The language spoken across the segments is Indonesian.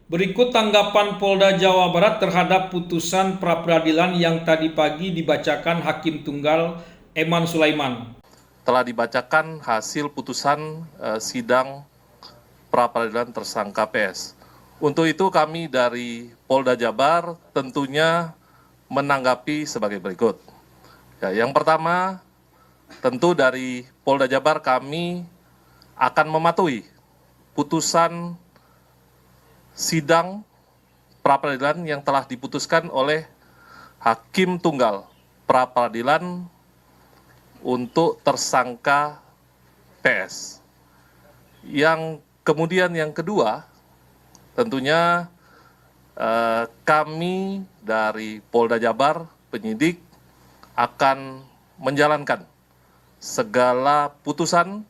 Berikut tanggapan Polda Jawa Barat terhadap putusan pra-peradilan yang tadi pagi dibacakan Hakim Tunggal Eman Sulaiman. Telah dibacakan hasil putusan sidang pra-peradilan tersangka PS. Untuk itu kami dari Polda Jabar tentunya menanggapi sebagai berikut. Ya, yang pertama, tentu dari Polda Jabar kami akan mematuhi putusan sidang pra-peradilan yang telah diputuskan oleh Hakim Tunggal pra-peradilan untuk tersangka PS. Yang kemudian yang kedua, tentunya kami dari Polda Jabar, penyidik, akan menjalankan segala putusan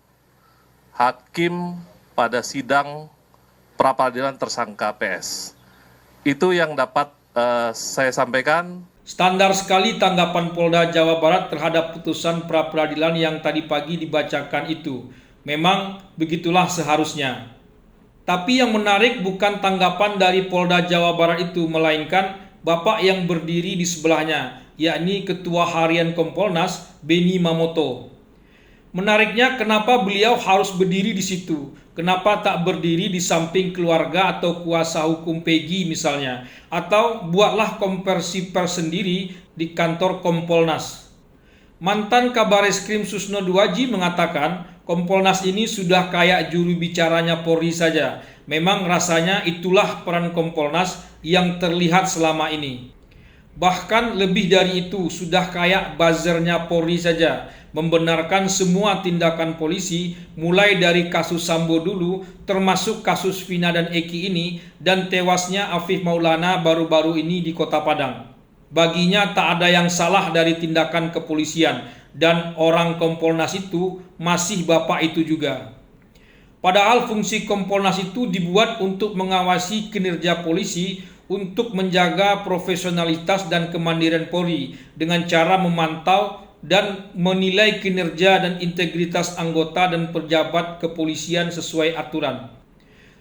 hakim pada sidang pra-peradilan tersangka PS. Itu yang dapat saya sampaikan. Standar sekali tanggapan Polda Jawa Barat terhadap putusan pra-peradilan yang tadi pagi dibacakan itu. Memang begitulah seharusnya. Tapi yang menarik bukan tanggapan dari Polda Jawa Barat itu, melainkan Bapak yang berdiri di sebelahnya, yakni Ketua Harian Kompolnas, Beni Mamoto. Menariknya, kenapa beliau harus berdiri di situ? Kenapa tak berdiri di samping keluarga atau kuasa hukum Peggy misalnya? Atau buatlah konversi pers sendiri di kantor Kompolnas. Mantan Kabareskrim Susno Duaji mengatakan Kompolnas ini sudah kayak juru bicaranya Polri saja. Memang rasanya itulah peran Kompolnas yang terlihat selama ini. Bahkan lebih dari itu, sudah kayak buzzernya Polri saja, membenarkan semua tindakan polisi mulai dari kasus Sambo dulu, termasuk kasus Vina dan Eki ini, dan tewasnya Afif Maulana baru-baru ini di Kota Padang. Baginya tak ada yang salah dari tindakan kepolisian, dan orang Kompolnas itu masih bapak itu juga. Padahal fungsi Kompolnas itu dibuat untuk mengawasi kinerja polisi, untuk menjaga profesionalitas dan kemandirian Polri dengan cara memantau dan menilai kinerja dan integritas anggota dan pejabat kepolisian sesuai aturan.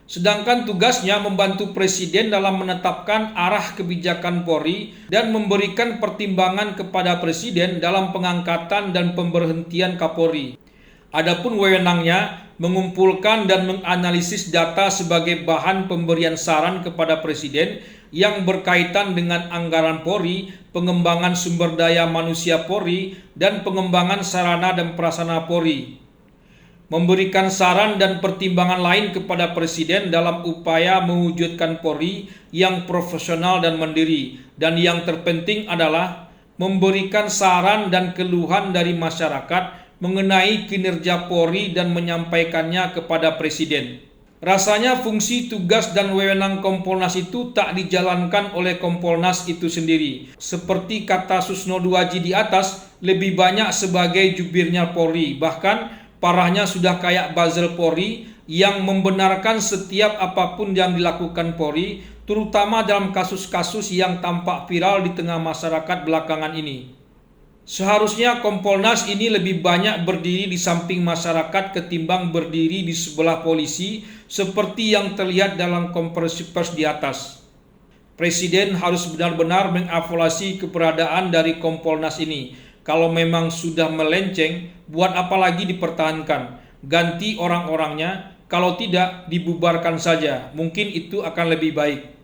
Sedangkan tugasnya membantu Presiden dalam menetapkan arah kebijakan Polri dan memberikan pertimbangan kepada Presiden dalam pengangkatan dan pemberhentian Kapolri. Adapun wewenangnya mengumpulkan dan menganalisis data sebagai bahan pemberian saran kepada Presiden yang berkaitan dengan anggaran Polri, pengembangan sumber daya manusia Polri, dan pengembangan sarana dan prasarana Polri. Memberikan saran dan pertimbangan lain kepada Presiden dalam upaya mewujudkan Polri yang profesional dan mandiri. Dan yang terpenting adalah memberikan saran dan keluhan dari masyarakat mengenai kinerja Polri dan menyampaikannya kepada Presiden. Rasanya fungsi, tugas, dan wewenang Kompolnas itu tak dijalankan oleh Kompolnas itu sendiri. Seperti kata Susno Duaji di atas, lebih banyak sebagai jubirnya Polri. Bahkan parahnya sudah kayak buzzer Polri yang membenarkan setiap apapun yang dilakukan Polri, terutama dalam kasus-kasus yang tampak viral di tengah masyarakat belakangan ini. Seharusnya Kompolnas ini lebih banyak berdiri di samping masyarakat ketimbang berdiri di sebelah polisi seperti yang terlihat dalam konferensi pers di atas. Presiden harus benar-benar mengevaluasi keberadaan dari Kompolnas ini. Kalau memang sudah melenceng, buat apa lagi dipertahankan? Ganti orang-orangnya, kalau tidak dibubarkan saja. Mungkin itu akan lebih baik.